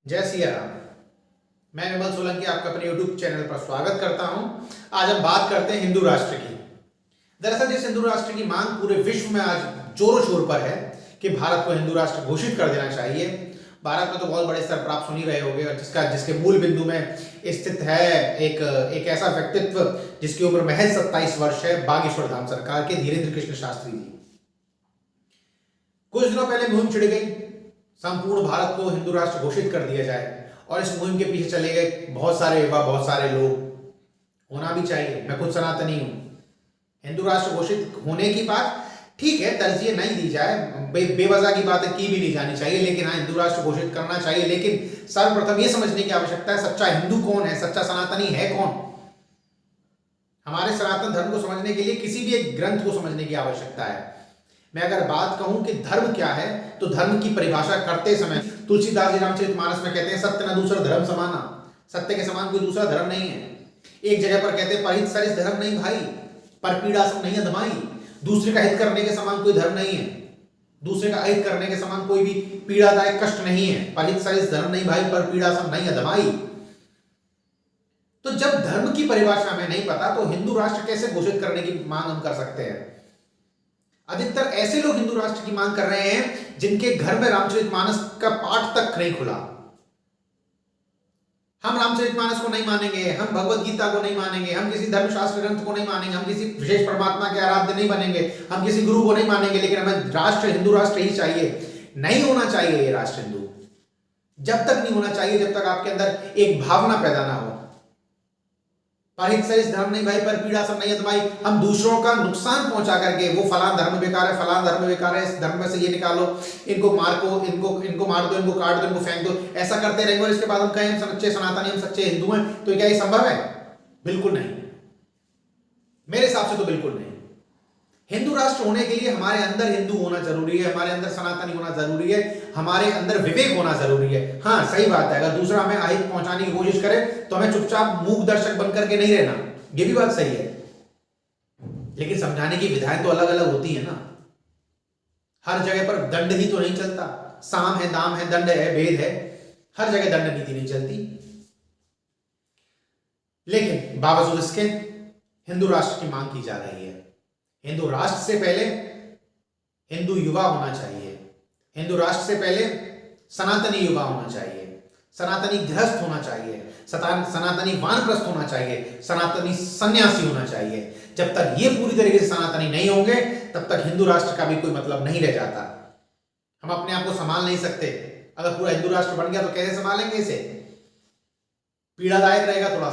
जय सिया राम। मैं विमल सोलंकी आपका अपने YouTube चैनल पर स्वागत करता हूं। आज हम बात करते हैं हिंदू राष्ट्र की। दरअसल जिस हिंदू राष्ट्र की मांग पूरे विश्व में आज जोरों शोर पर है कि भारत को हिंदू राष्ट्र घोषित कर देना चाहिए। भारत में तो बहुत बड़े स्तर पर आप सुन ही रहे होंगे, और जिसके मूल बिंदु में स्थित है एक ऐसा व्यक्तित्व जिसकी उम्र महज 27 वर्ष है, बागेश्वर धाम सरकार के धीरेन्द्र कृष्ण शास्त्री जी। कुछ दिनों पहले मुहिम छिड़ गई, संपूर्ण भारत को हिंदू राष्ट्र घोषित कर दिया जाए, और इस मुहिम के पीछे चले गए बहुत सारे युवा, बहुत सारे लोग। होना भी चाहिए, मैं खुद सनातनी हूं। हिंदू राष्ट्र घोषित होने की बात ठीक है, तरजीह नहीं दी जाए, बेवजह की बातें की भी नहीं जानी चाहिए, लेकिन हाँ, हिंदू राष्ट्र घोषित करना चाहिए। लेकिन सर्वप्रथम यह समझने की आवश्यकता है सच्चा हिंदू कौन है, सच्चा सनातनी है कौन। हमारे सनातन धर्म को समझने के लिए किसी भी एक ग्रंथ को समझने की आवश्यकता है। मैं अगर बात कहूं कि धर्म क्या है, तो धर्म की परिभाषा करते समय तुलसीदास जी रामचरितमानस में कहते हैं, सत्य न दूसरा धर्म समाना। सत्य के समान कोई दूसरा धर्म नहीं है। एक जगह पर कहते हैं, परहित सरिस धर्म नहीं भाई, पर पीड़ा सम नहीं अधमाई। दूसरे का हित करने के समान कोई धर्म नहीं है। दूसरे का हित करने के समान कोई भी पीड़ादायक कष्ट नहीं है। परहित सरिस धर्म नहीं भाई, पर पीड़ा सम नहीं अधमाई। तो जब धर्म की परिभाषा में नहीं पता, तो हिंदू राष्ट्र कैसे घोषित करने की मांग हम कर सकते हैं। अधिकतर ऐसे लोग हिंदू राष्ट्र की मांग कर रहे हैं जिनके घर में रामचरितमानस का पाठ तक नहीं खुला। हम रामचरितमानस को नहीं मानेंगे, हम भगवत गीता को नहीं मानेंगे, हम किसी धर्मशास्त्र ग्रंथ को नहीं मानेंगे, हम किसी विशेष परमात्मा के आराध्य नहीं बनेंगे, हम किसी गुरु को नहीं मानेंगे, लेकिन हमें राष्ट्र हिंदू राष्ट्र ही चाहिए। नहीं होना चाहिए ये राष्ट्र हिंदू। जब तक नहीं होना चाहिए जब तक आपके अंदर एक भावना पैदा ना हो। परहित सरिस धर्म नहीं भाई, पर पीड़ा सब नहीं अधमाई। हम दूसरों का नुकसान पहुंचा करके, वो फलां धर्म बेकार है, फलां धर्म बेकार है, इस धर्म में से ये निकालो, इनको मार को, इनको मार दो, इनको काट दो, इनको फेंक दो, ऐसा करते रहेंगे, और इसके बाद हम कहें हम सच्चे सनातनी, हम सच्चे हिंदू हैं, तो क्या ये संभव है? बिल्कुल नहीं। मेरे हिसाब से तो बिल्कुल नहीं। हिंदू राष्ट्र होने के लिए हमारे अंदर हिंदू होना जरूरी है, हमारे अंदर सनातनी होना जरूरी है, हमारे अंदर विवेक होना जरूरी है। हाँ, सही बात है, अगर दूसरा हमें अहित पहुंचाने की कोशिश करे तो हमें चुपचाप मूक दर्शक बनकर के नहीं रहना, ये भी बात सही है। लेकिन समझाने की विधाएं तो अलग अलग होती है ना। हर जगह पर दंड ही तो नहीं चलता। साम है, दाम है, दंड है, भेद है, हर जगह दंड नीति नहीं चलती। लेकिन बावजूद इसके हिंदू राष्ट्र की मांग की जा रही है। हिंदू राष्ट्र से पहले हिंदू युवा होना चाहिए। हिंदू राष्ट्र से पहले सनातनी युवा होना चाहिए, सनातनी गृहस्थ होना चाहिए, सनातनी वानप्रस्थ होना चाहिए, सनातनी सन्यासी होना चाहिए। जब तक ये पूरी तरीके से सनातनी नहीं होंगे, तब तक हिंदू राष्ट्र का भी कोई मतलब नहीं रह जाता। हम अपने आप को संभाल नहीं सकते। अगर पूरा हिंदू राष्ट्र बन गया तो कैसे संभालेंगे इसे? पीड़ादायक रहेगा, थोड़ा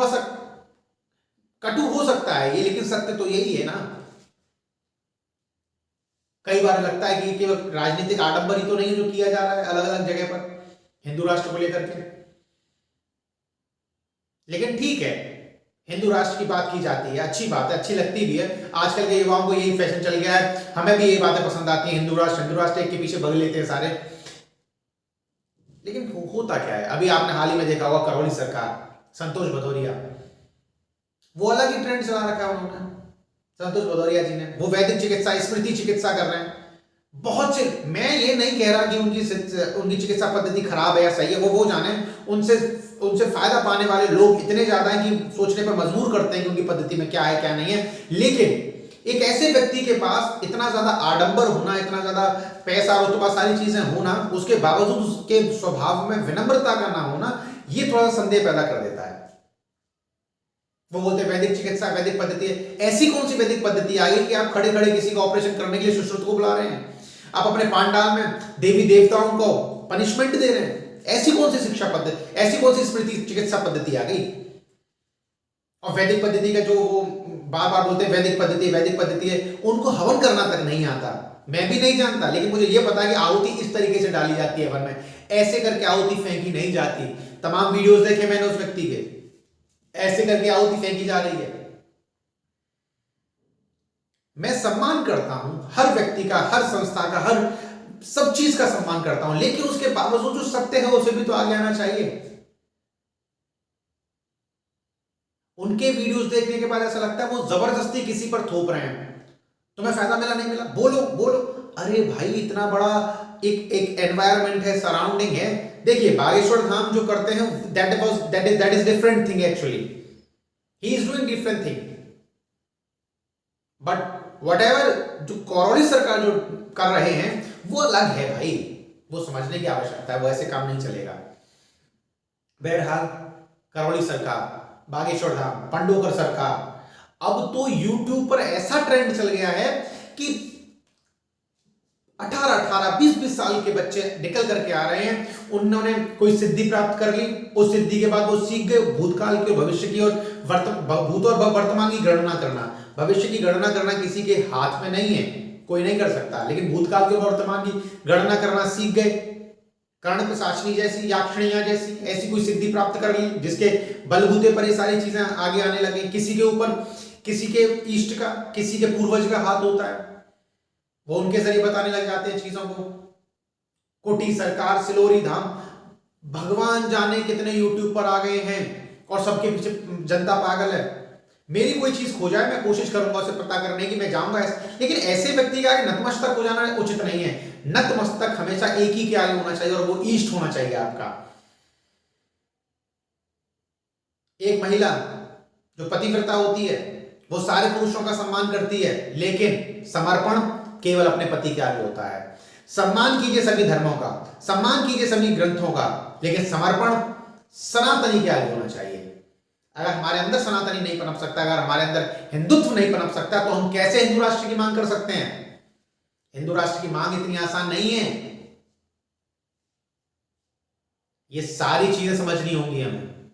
सा कटु हो सकता है ये, लेकिन सत्य तो यही है ना। कई बार लगता है कि केवल राजनीतिक आडंबर ही तो नहीं है जो किया जा रहा है अलग अलग जगह पर हिंदू राष्ट्र को लेकर के। लेकिन ठीक है, हिंदू राष्ट्र की बात की जाती है, अच्छी बात है, अच्छी लगती भी है। आजकल के युवाओं को यही फैशन चल गया है, हमें भी यही बातें पसंद आती हैं, हिंदू राष्ट्र एक के पीछे भग लेते हैं सारे। लेकिन होता क्या है? अभी आपने हाल ही में देखा होगा, करौली सरकार, संतोष भदौरिया, वो अलग ही ट्रेंड चला रखा है उन्होंने। संतोष भदौरिया जी ने वो वैदिक चिकित्सा, स्मृति चिकित्सा कर रहे हैं। बहुत से, मैं ये नहीं कह रहा कि उनकी चिकित्सा पद्धति खराब है या सही है, वो जाने। उनसे फायदा पाने वाले लोग इतने ज्यादा हैं कि सोचने पर मजबूर करते हैं कि उनकी पद्धति में क्या है क्या नहीं है। लेकिन एक ऐसे व्यक्ति के पास इतना ज्यादा आडंबर होना, इतना ज्यादा पैसा, रुतबा, सारी चीजें होना, उसके बावजूद उसके स्वभाव में विनम्रता का ना होना, ये थोड़ा संदेह पैदा कर देता है। वो बोलते हैं वैदिक चिकित्सा, वैदिक पद्धति है। ऐसी कौन सी वैदिक पद्धति आ गई कि आप खड़े खड़े किसी का ऑपरेशन करने के लिए सुश्रुत को बुला रहे हैं? आप अपने पांडाल में देवी देवताओं को पनिशमेंट दे रहे हैं? ऐसी कौन सी शिक्षा पद्धति, ऐसी कौन सी स्मृति चिकित्सा पद्धति आ गई? और वैदिक पद्धति का जो वो बार बार बोलते हैं वैदिक पद्धति है, उनको हवन करना तक नहीं आता। मैं भी नहीं जानता, लेकिन मुझे यह पता है कि आहुति इस तरीके से डाली जाती है हवन में, ऐसे करके आहुति फेंकी नहीं जाती। तमाम वीडियोस देखे मैंने उस व्यक्ति के, ऐसे करके आहुति फेंकी जा रही है। मैं सम्मान करता हूं हर व्यक्ति का, हर संस्था का, हर सब चीज का सम्मान करता हूं, लेकिन उसके बावजूद जो सत्य है उसे भी तो आगे आना चाहिए। उनके वीडियोस देखने के बाद ऐसा लगता है वो जबरदस्ती किसी पर थोप रहे हैं। तुम्हें फायदा मिला नहीं मिला, बोलो बोलो। अरे भाई, इतना बड़ा एक एक एनवायरनमेंट है, सराउंडिंग है। देखिए बागेश्वर धाम जो करते हैं that is different thing actually, he is doing different thing. But whatever जो करौली सरकार जो कर रहे हैं वो अलग है भाई, वो समझने की आवश्यकता है, वो ऐसे काम नहीं चलेगा। बहरहाल करौली सरकार, बागेश्वर धाम, पंडोकर सरकार, अब तो YouTube पर ऐसा ट्रेंड चल गया है कि 18-18, 20-20 साल के बच्चे निकल करके आ रहे हैं, उन्होंने कोई सिद्धि प्राप्त कर ली, उस सिद्धि के बाद वो सीख गए भूतकाल की और भविष्य की और भूत और वर्तमान की गणना करना। भविष्य की गणना करना किसी के हाथ में नहीं है, कोई नहीं कर सकता, लेकिन भूतकाल की और वर्तमान की गणना करना सीख गए। कर्ण पिशाचिनी जैसी, याक्षिणियां जैसी ऐसी कोई सिद्धि प्राप्त कर ली जिसके बलबूते पर ये सारी चीजें आगे आने लगी। किसी के ऊपर, किसी के इष्ट का, किसी के पूर्वज का हाथ होता है, वो उनके जरिए बताने लग जाते हैं चीजों को। कोटी सरकार, सिलोरी धाम, भगवान जाने कितने यूट्यूब पर आ गए हैं और सबके पीछे जनता पागल है। मेरी कोई चीज खो जाए मैं कोशिश करूंगा उसे पता करने की, मैं जाऊंगा लेकिन ऐसे व्यक्ति का नतमस्तक हो जाना उचित नहीं है। नतमस्तक हमेशा एक ही के आगे होना चाहिए और वो ईष्ट होना चाहिए आपका। एक महिला जो पतिव्रता होती है वो सारे पुरुषों का सम्मान करती है, लेकिन समर्पण केवल अपने पति के आगे होता है। सम्मान कीजिए सभी धर्मों का, सम्मान कीजिए सभी ग्रंथों का, लेकिन समर्पण सनातनी के आगे होना चाहिए। अगर हमारे अंदर सनातनी नहीं पनप सकता, अगर हमारे अंदर हिंदुत्व नहीं पनप सकता, तो हम कैसे हिंदू राष्ट्र की मांग कर सकते हैं? हिंदू राष्ट्र की मांग इतनी आसान नहीं है। ये सारी चीजें समझनी होंगी हमें।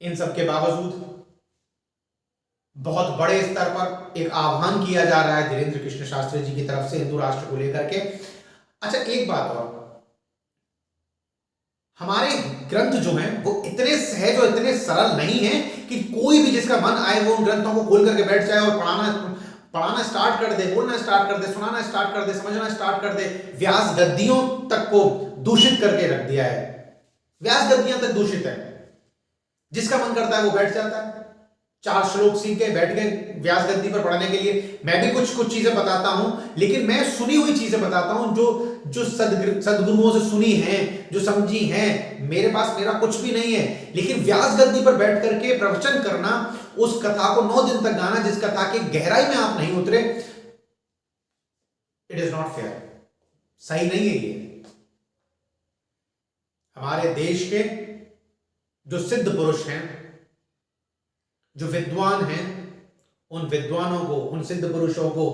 इन सब के बावजूद बहुत बड़े स्तर पर एक आह्वान किया जा रहा है धीरेन्द्र कृष्ण शास्त्री जी की तरफ से हिंदू राष्ट्र को लेकर के। अच्छा एक बात और, हमारे ग्रंथ जो हैं वो इतने सहज और इतने सरल नहीं हैं कि कोई भी जिसका मन आए वो उन ग्रंथों को खोल करके बैठ जाए और पढ़ाना स्टार्ट कर दे, बोलना स्टार्ट कर दे, सुनाना स्टार्ट कर दे, समझना स्टार्ट कर दे। व्यास गद्दियों तक को दूषित करके रख दिया है, व्यास गद्दियां तक दूषित है। जिसका मन करता है वो बैठ जाता है, 4 श्लोक सीख के बैठ गए व्यास गद्दी पर पढ़ने के लिए। मैं भी कुछ कुछ चीजें बताता हूं, लेकिन मैं सुनी हुई चीजें बताता हूं जो सदगुरुओं से सुनी हैं, जो समझी हैं। मेरे पास मेरा कुछ भी नहीं है, लेकिन व्यास गद्दी पर बैठ करके प्रवचन करना, उस कथा को 9 दिन तक गाना, जिस कथा की गहराई में आप नहीं उतरे, इट इज नॉट फेयर, सही नहीं है ये। हमारे देश के जो सिद्ध पुरुष हैं, जो विद्वान हैं, उन विद्वानों को, उन सिद्ध पुरुषों को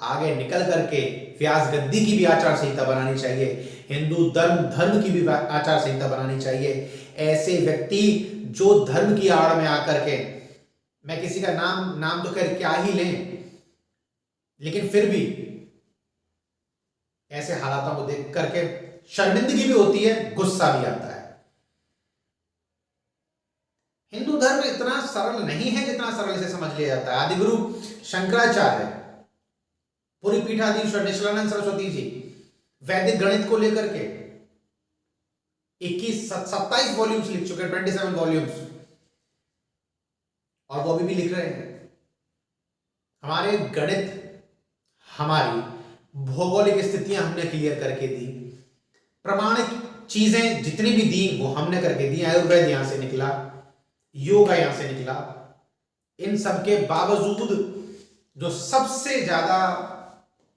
आगे निकल करके व्यास गद्दी की भी आचार संहिता बनानी चाहिए, हिंदू धर्म की भी आचार संहिता बनानी चाहिए। ऐसे व्यक्ति जो धर्म की आड़ में आकर के, मैं किसी का नाम तो खैर क्या ही लें, लेकिन फिर भी ऐसे हालातों को देख करके शर्मिंदगी भी होती है, गुस्सा भी आता है। हिंदू धर्म इतना सरल नहीं है जितना सरल से समझ लिया जाता है। आदिगुरु शंकराचार्य, पूरी पीठाधीश्वर निशिलानंद सरस्वती जी वैदिक गणित को लेकर के 27 वॉल्यूम्स लिख चुके हैं, 27 वॉल्यूम्स, और वो अभी भी लिख रहे हैं। हमारे गणित, हमारी भौगोलिक स्थितियां हमने क्लियर करके दी, प्रमाणिक चीजें जितनी भी दी वो हमने करके दी। आयुर्वेद यहां से निकला, योगा यहां से निकला। इन सब के बावजूद जो सबसे ज्यादा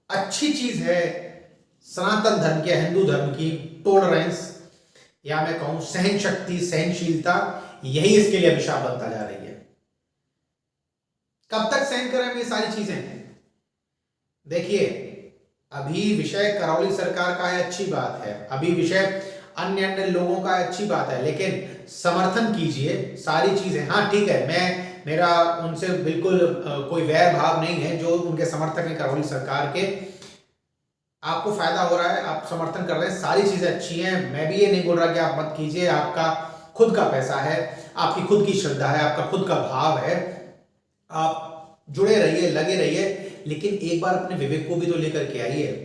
अच्छी चीज है सनातन धर्म के, हिंदू धर्म की, टॉलरेंस, या मैं कहूं सहन शक्ति, सहनशीलता, यही इसके लिए अभिशाप बनता जा रही है। कब तक सहन करें हम ये सारी चीजें? देखिए अभी विषय करौली सरकार का है, अच्छी बात है, अभी विषय अन्य लोगों का अच्छी बात है, लेकिन समर्थन कीजिए सारी चीजें। हाँ ठीक है, मेरा उनसे बिल्कुल कोई वैर भाव नहीं है, जो उनके समर्थक हैं करौली सरकार के, आपको फायदा हो रहा है, आप समर्थन कर रहे हैं, सारी चीजें अच्छी हैं। मैं भी ये नहीं बोल रहा कि आप मत कीजिए, आपका खुद का पैसा है, आपकी खुद की श्रद्धा है, आपका खुद का भाव है, आप जुड़े रहिए, लगे रहिए, लेकिन एक बार अपने विवेक को भी तो लेकर के आइए।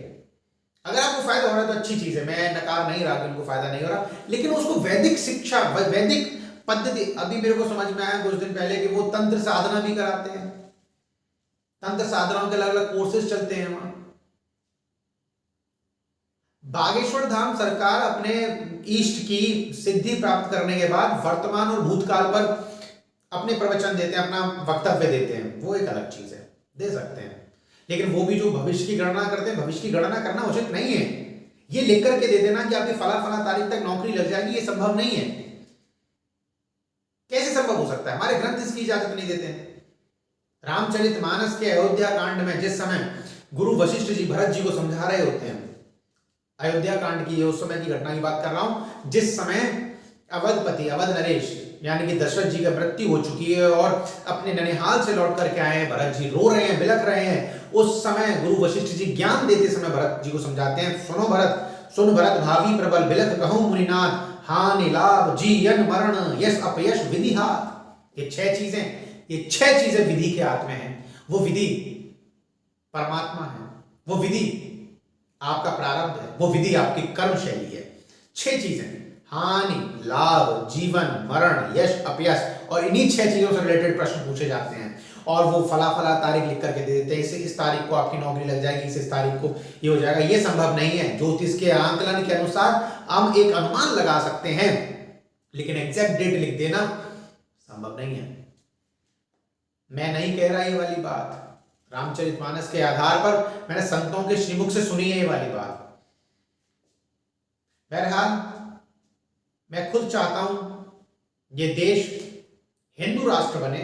अगर आपको फायदा हो रहा है तो अच्छी चीज है, मैं नकार नहीं रहा कि उनको फायदा नहीं हो रहा, लेकिन उसको वैदिक शिक्षा, वैदिक पद्धति, अभी मेरे को समझ में आया कुछ दिन पहले कि वो तंत्र साधना भी कराते हैं, तंत्र साधनाओं के अलग अलग कोर्सेज चलते हैं वहां। बागेश्वर धाम सरकार अपने इष्ट की सिद्धि प्राप्त करने के बाद वर्तमान और भूतकाल पर अपने प्रवचन देते हैं, अपना वक्तव्य देते हैं, वो एक अलग चीज है, दे सकते हैं। लेकिन वो भी जो भविष्य की गणना करते हैं, भविष्य की गणना करना उचित नहीं है। ये लिख करके दे देना कि आपकी फला फला तारीख तक नौकरी लग जाएगी, ये संभव नहीं है। कैसे संभव हो सकता है? हमारे ग्रंथ इसकी इजाजत नहीं देते हैं। रामचरितमानस के अयोध्या कांड में जिस समय गुरु वशिष्ठ जी भरत जी को समझा रहे होते हैं, अयोध्या कांड की, उस समय की घटना की बात कर रहा हूं, जिस समय अवधपति, अवध नरेश यानी कि दशरथ जी की मृत्यु हो चुकी है और अपने ननिहाल से लौट करके आए हैं, भरत जी रो रहे हैं, बिलख रहे हैं। उस समय गुरु वशिष्ठ जी ज्ञान देते समय भरत जी को समझाते हैं, सुनो भरत, सुन भरत भावी प्रबल बिलख कहूं मुनिनाथ, हानि लाभ जीवन मरण यश अपयश विधि हाथ। ये 6 चीजें, ये 6 चीजें विधि के हाथ में हैं। वो विधि परमात्मा है, वो विधि आपका प्रारब्ध है, वो विधि आपकी कर्म शैली है। 6 चीजें, हानि लाभ जीवन मरण यश अपयश, और इन्हीं 6 चीजों से रिलेटेड प्रश्न पूछे जाते हैं। और वो फला फला तारीख लिख करके दे देते हैं, इस तारीख को आपकी नौकरी लग जाएगी, इस तारीख को ये हो जाएगा। ये संभव नहीं है। ज्योतिष के आंकलन के अनुसार हम एक अनुमान लगा सकते हैं, लेकिन एग्जैक्ट डेट लिख देना संभव नहीं है। मैं नहीं कह रहा ये वाली बात, रामचरितमानस के आधार पर मैंने संतों के श्रीमुख से सुनी है ये वाली बात। बहरहाल मैं खुद चाहता हूं ये देश हिंदू राष्ट्र बने,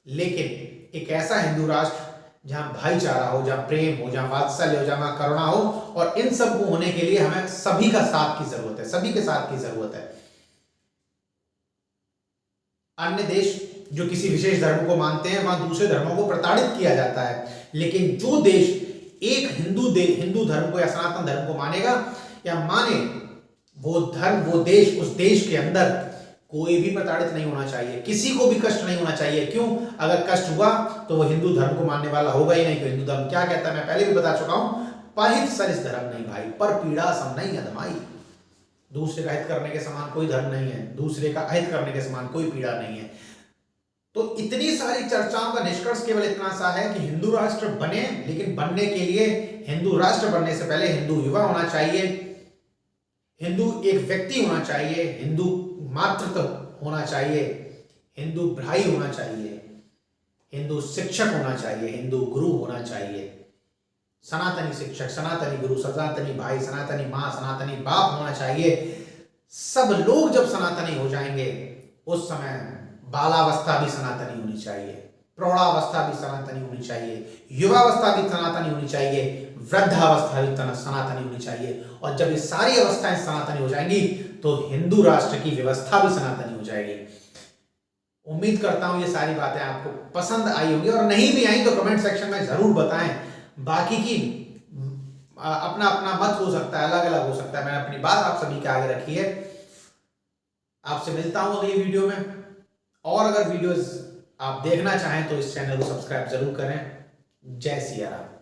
लेकिन एक ऐसा हिंदू राष्ट्र जहां भाईचारा हो, जहां प्रेम हो, जहां वात्सल्य हो, जहां करुणा हो। और इन सब को होने के लिए हमें सभी का साथ की जरूरत है, सभी के साथ की जरूरत है। अन्य देश जो किसी विशेष धर्म को मानते हैं, वहां दूसरे धर्मों को प्रताड़ित किया जाता है, लेकिन जो देश एक हिंदू धर्म को या सनातन धर्म को मानेगा या माने, वो धर्म, वो देश, उस देश के अंदर कोई भी प्रताड़ित नहीं होना चाहिए, किसी को भी कष्ट नहीं होना चाहिए। क्यों? अगर कष्ट हुआ तो वो हिंदू धर्म को मानने वाला होगा ही नहीं। क्यों? हिंदू धर्म क्या कहता है, मैं पहले भी बता चुका हूं, पहित सरिस धर्म नहीं भाई, पर पीड़ा सम नहीं अधमाई। दूसरे का हित करने के समान कोई धर्म नहीं है, दूसरे का अहित करने के समान कोई पीड़ा नहीं है। तो इतनी सारी चर्चाओं का निष्कर्ष केवल इतना सा है कि हिंदू राष्ट्र बने, लेकिन बनने के लिए, हिंदू राष्ट्र बनने से पहले हिंदू युवा होना चाहिए, हिंदू एक व्यक्ति होना चाहिए, हिंदू मातृत्व होना चाहिए, हिंदू भाई होना चाहिए, हिंदू शिक्षक होना चाहिए, हिंदू गुरु होना चाहिए, सनातनी शिक्षक, सनातनी गुरु, सनातनी भाई, सनातनी माँ, सनातनी बाप होना चाहिए। सब लोग जब सनातनी हो जाएंगे, उस समय बालावस्था भी सनातनी होनी चाहिए, प्रौढ़ावस्था भी सनातनी होनी चाहिए, युवावस्था भी सनातनी होनी चाहिए, वृद्धावस्था भी सनातनी होनी चाहिए। और जब ये सारी अवस्थाएं सनातनी हो जाएंगी तो हिंदू राष्ट्र की व्यवस्था भी सनातनी हो जाएगी। उम्मीद करता हूं ये सारी बातें आपको पसंद आई होंगी, और नहीं भी आई तो कमेंट सेक्शन में जरूर बताएं। बाकी की अपना अपना मत हो सकता है, अलग अलग हो सकता है, मैंने अपनी बात आप सभी के आगे रखी है। आपसे मिलता हूं अगली वीडियो में, और अगर वीडियोस आप देखना चाहें तो इस चैनल को सब्सक्राइब जरूर करें। जय सिया राम।